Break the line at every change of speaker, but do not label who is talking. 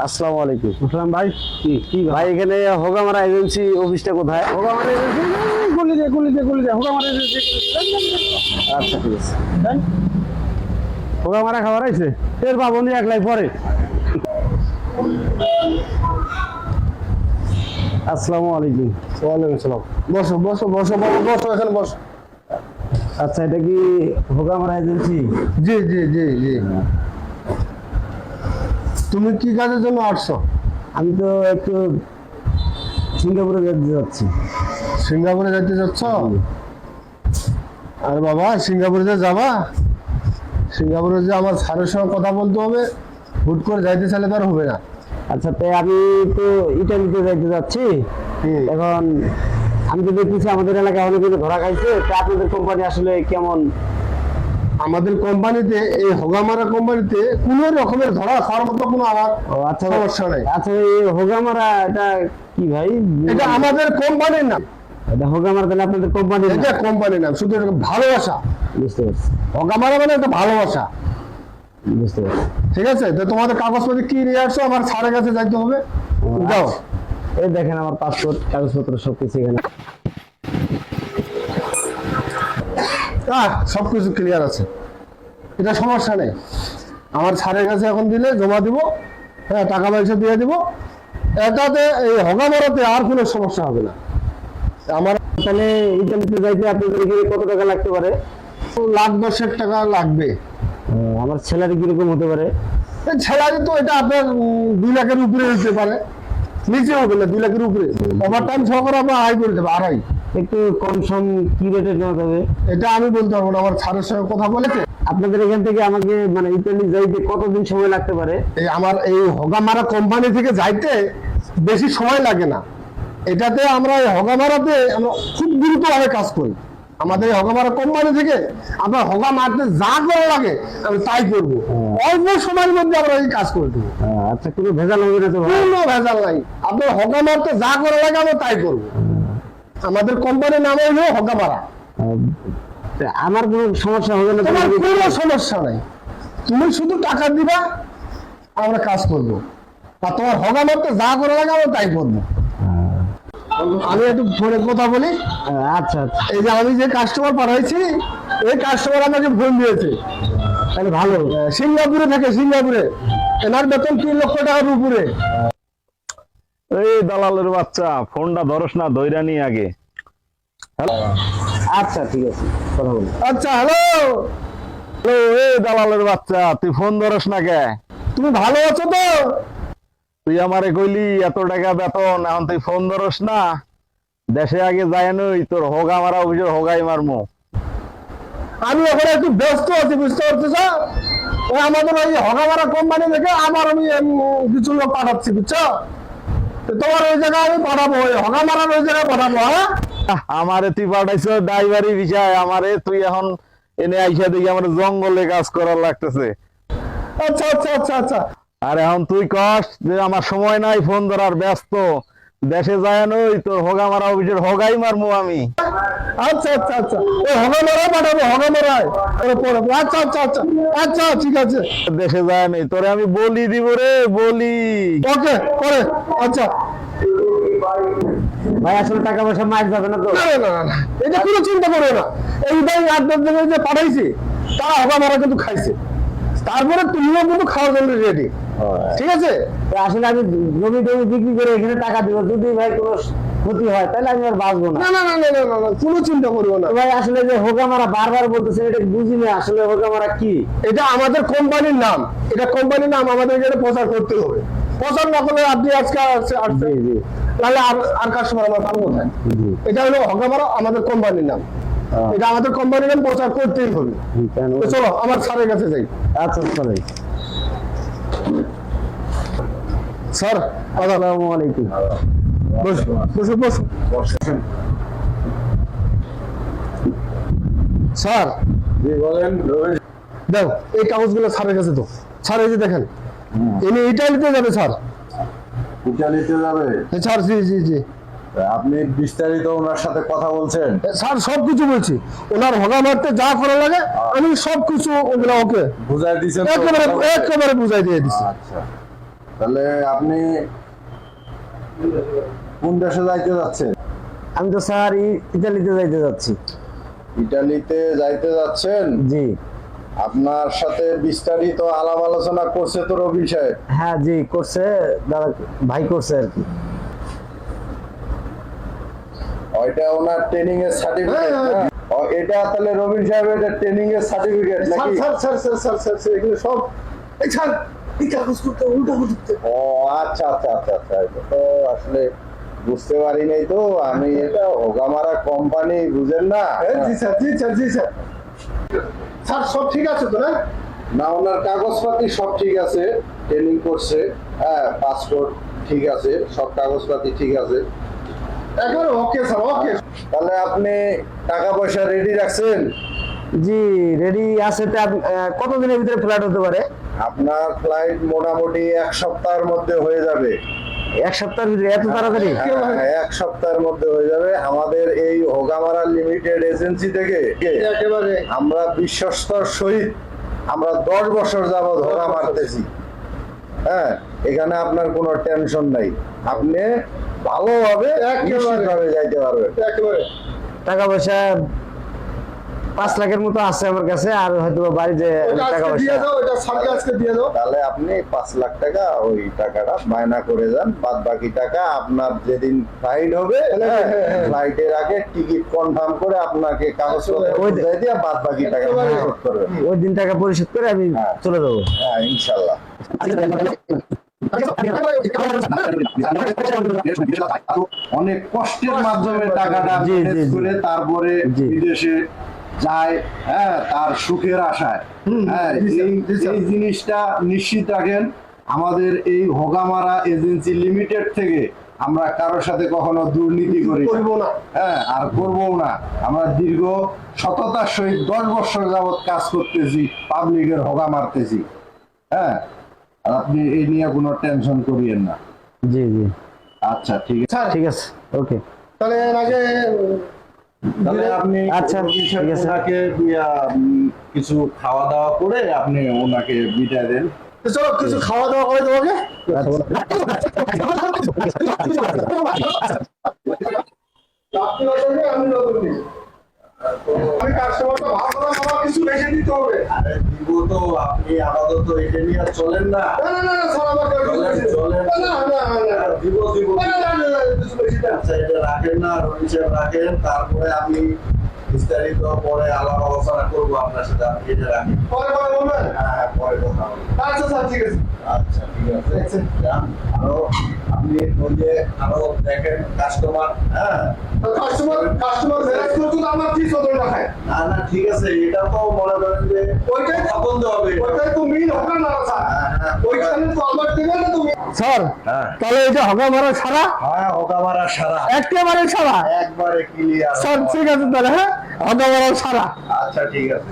আসসালামু আলাইকুম।
আসসালাম ভাই।
কি ভাই, এখানে হোগামারা এজেন্সি অফিসটা কোথায়?
হোগামারা এজেন্সি গলি দে হোগামারা এজেন্সি।
আচ্ছা ঠিক আছে।
হোগামারা খাবার আইছে এর বাবনি একলাই পরে।
আসসালামু আলাইকুম।
ওয়ালাইকুম আসসালাম। বসো বসো বসো বাবু, বসো এখানে বসো।
আচ্ছা, এটা কি হোগামারা এজেন্সি?
জি জি জি জি। তুমি কি কাজের জন্য আসছো?
আমি তো একটু সিঙ্গাপুরে যেতে যাচ্ছি।
সিঙ্গাপুরে যাইতে যাচ্ছ? আর বাবা, সিঙ্গাপুরে যে যাবা, সিঙ্গাপুরে যে আমার স্যারের সঙ্গে কথা বলতে হবে, হুট করে যাইতে চাইলে তার হবে না।
আচ্ছা, তাই আমি তো ইটালিতে যাইতে যাচ্ছি। এখন আমি তো দেখতেছি আমাদের এলাকায় অনেকে ধরা খাইছে। তা আপনাদের কোম্পানি আসলে কেমন?
আমাদের কোম্পানিতে, এই হোগামারা কোম্পানিতে কোনো রকমের ধরা খাওয়ার মতো কোনো আমার
আচ্ছা
সমস্যা নেই।
আচ্ছা, এই হোগামারা এটা কি ভাই?
এটা আমাদের কোম্পানির নাম।
এটা হোগামারা তাহলে আপনাদের কোম্পানি?
এটা কোম্পানির নাম, শুধু এটা ভালোবাসা।
বুঝতে পারছি,
হোগামারা মানে একটা ভালোবাসা।
বুঝতে পারছি।
ঠিক আছে, তো তোমাদের কাগজপত্র কি নিয়ে আসছো? আমার স্যারের কাছে যাইতে হবে। যাও।
এই দেখেন আমার পাসপোর্ট, কাগজপত্র সবকিছু এখানে।
সবকিছু ক্লিয়ার আছে, এটা সমস্যা নেই। আমার স্যারের কাছে এখন দিলে জমা দিব, হ্যাঁ, টাকা পয়সা দিয়ে দিব। এটাতে এই হোগামারাতে আর কোনো সমস্যা হবে না। আমার
তাহলে ইটালিতে যাইতে আপনাদের এখানে কত টাকা লাগতে পারে?
৳1,10,000 লাগবে।
আমার স্যালারি কিরকম হতে পারে?
স্যালারি তো এটা আপনার 2 লাখের উপরে হতে পারে, নিচে হবে না, 2 লাখের উপরে। ওভার টাইম সহকারে আপনার আড়াই করে দেবে, আড়াই।
একটু কম সম কি রেটে নেওয়া যাবে?
এটা আমি বলতে পারবো না, আমার স্যারের সঙ্গে কথা বলেছে।
আপনাদের এখান থেকে আমাকে মানে ইতালি যাইতে কতদিন সময় লাগতে পারে?
আমার এই হোগামারা কোম্পানি থেকে যাইতে বেশি সময় লাগে না। এটাতে আমরা এই হোগামারাতে আমরা খুব দ্রুতভাবে কাজ করি। আমাদের এই হোগামারা কোম্পানি থেকে আমরা হোগামারাতে যা করা লাগে আমি তাই করবো। অল্প সময়ের মধ্যে আমরা এই কাজ করে দেবো।
আচ্ছা, কোনো ভেজাল হবে না তো?
কোনো ভেজাল নাই, আপনার হোগামারাতে যা করা লাগে আমরা তাই করবো। আমাদের কোম্পানির নাম হলো হোগামারা।
আমার কোনো সমস্যা হবে না?
তোমার কোনো সমস্যা নাই, তুমি শুধু টাকা দিবা, আমরা কাজ করবো। আর তোমার হোগামারাতে যা করা লাগে আমরা তাই করবো। আমি একটু ফোনে কথা বলি।
আচ্ছা আচ্ছা,
এই যে আমি যে কাস্টমার পাঠাইছি, এই কাস্টমার আমাকে ফোন দিয়েছে।
তাহলে ভালো।
সিঙ্গাপুরে থাকে, সিঙ্গাপুরে। এনার বেতন 3 লক্ষ টাকার উপরে।
এই দালালের বাচ্চা, ফোনটা ধরস না, ধইরা নি আগে।
আচ্ছা ঠিক আছে, কথা বলি।
আচ্ছা, হ্যালো।
এই দালালের বাচ্চা, তুই ফোন ধরস না কে?
তুমি ভালো আছো তো?
তুই আমারে কইলি এত টাকা বেতন, এখন তুই ফোন ধরস না? দেশে আগে যায় নই, তোর হোগামারা অভিযোগ হোগাই মারমু।
আমি এখন একটু ব্যস্ত আছি, বুঝতে পারতেছ? ওই আমাদের ওই হোগামারা কোম্পানি থেকে আমার আমি কিছু লোক পাঠাচ্ছি, বুঝছো? তো তোমার ওই জায়গায় আমি পাঠাবো, ওই হোগামারার ওই জায়গায় পাঠাবো। হ্যাঁ,
আমারে তুই পাঠাইছ ড্রাইভারি বিষয়, আমারে তুই এখন এনে আইসা দেখি আমার জঙ্গলে কাজ করার লাগতেছে।
আচ্ছা আচ্ছা আচ্ছা আচ্ছা।
আর এখন তুই কস যে আমার সময় নাই, ফোন ধরার, ব্যস্ত, দেশে যায় নই, তোর হোগামারা অভিযোগ হোগাই মারমু আমি।
আচ্ছা আচ্ছা আচ্ছা, ওই হোগামারায় পাঠাবো, হোগামারায়। আচ্ছা আচ্ছা আচ্ছা আচ্ছা, ঠিক আছে।
দেশে যায় নাই, তোরে আমি বলি দিব রে, বলি।
ওকে, করে। আচ্ছা।
ভাই আসলে টাকা পয়সা মাইক যাবে না তো?
না না না না, এটা কোনো চিন্তা করো না। এই ভাই 8-10 দিনের যে পাঠাইছি, তারা হোগামারা কিন্তু খাইছে। তারপরে তুমিও কিন্তু খাওয়ার জন্য রেডি। ঠিক আছে?
তো আসলে আমি জমি টমি বিক্রি করে এখানে টাকা দিব, যদি ভাই কোনো ক্ষতি হয় তাহলে আমি আর বাঁচবো না।
না না না না না না না, কোনো চিন্তা করবো না।
তো ভাই আসলে যে হোগামারা বারবার বলতেছেন, এটা বুঝি না আসলে হোগামারা কি?
এটা আমাদের কোম্পানির নাম, এটা কোম্পানির নাম, আমাদের এখানে প্রচার করতে হবে। প্রচার না করলে আপনি আজকে আসছে, তাহলে আর কাস্টমার আমার পাবো কোথায়? এটা হলো হোগামারা, আমাদের কোম্পানির নাম। এটা আমাদের কোম্পানির নাম, প্রচার করতেই হবে। তো চলো আমার স্যারের কাছে যাই।
আচ্ছা চলে।
স্যার,
আসসালামু আলাইকুম।
বসো বসো বসো। স্যার, দাও এই কাগজগুলো স্যারের কাছে তো। স্যার এই যে দেখেন, ইনি ইটালিতে যাবে স্যার।
ইটালিতে যাবে?
স্যার জি জি জি।
আপনি বিস্তারিত ওনার সাথে কথা বলছেন?
স্যার সবকিছু বলছি, ওনার হোগামারতে যা করা লাগে আমি সবকিছু ওগুলো ওকে
বুঝাই দিয়েছেন?
একেবারে একেবারে বুঝাই দিয়ে দিচ্ছি।
আচ্ছা, তাহলে আপনি কোন দেশে যাইতে যাচ্ছেন?
আমি তো স্যার ইতালিতে যাইতে যাচ্ছি।
ইটালিতে যাইতে যাচ্ছেন?
জি
আপনার সাথে বিস্তারিত আলাপ আলোচনা করছে তো রবিন সাহেব?
হ্যাঁ, জি করছে, দাদা ভাই করছে আর কি।
ওইটা ওনার ট্রেনিং এর সার্টিফিকেট। এটা তাহলে রবিন সাহেবের ট্রেনিং এর সার্টিফিকেট নাকি? স্যার এগুলো সব স্যার এই কাগজ করতে উল্টা করতে। ও আচ্ছা আচ্ছা আচ্ছা আচ্ছা, এটা তো আসলে বুঝতে পারি নাই তো আমি। এটা হোগামারা কোম্পানি, বুঝেন না? জি স্যার জি স্যার জি স্যার। স্যার সব ঠিক আছে তো? না, ওনার কাগজপাতি সব ঠিক আছে, ট্রেনিং করছে, হ্যাঁ, পাসপোর্ট ঠিক আছে, সব কাগজপাতি ঠিক আছে, একবারে ওকে স্যার ওকে। তাহলে আপনি টাকা পয়সা রেডি রাখছেন?
জি রেডি আছে। তো কতদিনের ভিতরে ফ্লাইট হতে পারে?
আপনার ফ্লাইট মোটামুটি 1 সপ্তাহের মধ্যে হয়ে যাবে।
1 সপ্তাহের ভিতরে? এত তাড়াতাড়ি?
হ্যাঁ, 1 সপ্তাহের মধ্যে হয়ে যাবে। আমাদের এই হোগামারা লিমিটেড এজেন্সি থেকে একেবারে আমরা বিশ্বস্তর সহিত আমরা 10 বছর যাবত হোগা মারতেছি। হ্যাঁ, এখানে আপনার কোনো টেনশন নাই, আপনি ভালোভাবে নিশ্চিতভাবে যাইতে পারবেন। একেবারে
টাকা পয়সা 5 লাখের মতো আছে আমার কাছে, আর হয়তো বাড়িতে টাকা পয়সা।
তাহলে আপনি 5 লাখ টাকা ওই টাকাটা বায়না করে যান, বাদ বাকি টাকা আপনার যেদিন ফ্লাইট হবে ফ্লাইটের আগে টিকিট কনফার্ম করে আপনাকে কাগজপত্র বুঝাই দিয়ে বাদ বাকি টাকা পরিশোধ করবেন।
ওই দিন টাকা পরিশোধ করে আমি চলে যাবো।
হ্যাঁ, ইনশাল্লাহ। অনেক কষ্টের মাধ্যমে টাকাটা ম্যানেজ করে তারপরে বিদেশে যায়, হ্যাঁ, তার সুখের আশায়। হ্যাঁ, এই জিনিসটা নিশ্চিত রাখেন, আমাদের এই হোগামারা এজেন্সি লিমিটেড থেকে আমরা কারোর সাথে কখনো দুর্নীতি করি না, হ্যাঁ, আর করবো না। আমরা দীর্ঘ সততার সহিত 10 বছর যাবৎ কাজ করতেছি, পাবলিকের হোগা মারতেছি। হ্যাঁ, আর আপনি এই নিয়ে কোনো টেনশন করিয়েন না।
জি জি
আচ্ছা, ঠিক আছে
ঠিক আছে, ওকে।
তাহলে আপনি
আচ্ছা, ঠিক আছে।
ওনাকে কিছু খাওয়া দাওয়া করে আপনি ওনাকে বিদায় দেন। চলো কিছু খাওয়া দাওয়া করে তোমাকে। আমি কাস্টমারটা ভালো না, আমার কিছু বেশি দিতে হবে। আরে দিব তো, আপনি আপাতত এটা নিয়ে চলেন না। না না না স্যার, আমাকে চলেন। না না না দিব দিব। না না না কিছু বেশি দেন। আচ্ছা, এটা রাখেন না, রনিচে রাখেন, তারপরে আমি বিস্তারিত পরে আলাপ আলোচনা করবো আপনার সাথে। আপনি এটা রাখেন, পরে পরে বলবেন। হ্যাঁ, পরে কথা বলবো। আচ্ছা স্যার, ঠিক আছে। আচ্ছা, ঠিক আছে। আরো আপনি বললে আরো দেখেন কাস্টমার। হ্যাঁ, কাস্টমার ম্যানেজ করতে তো আমার কি চলবে না। না না, ঠিক আছে, এটা তো মনে করেন যে ওইটাই বন্ধ হবে, ওইটাই তো মিল হবে না স্যার। ওইখানে তো আমার দিবেন না তুমি
স্যার।
হ্যাঁ,
তাহলে এটা হোগামারা সারা?
হ্যাঁ, হোগামারা সারা,
একেবারে সারা,
একবারে ক্লিয়ার।
স্যার ঠিক আছে তাহলে। হ্যাঁ, হোগামারা সারা।
আচ্ছা, ঠিক আছে।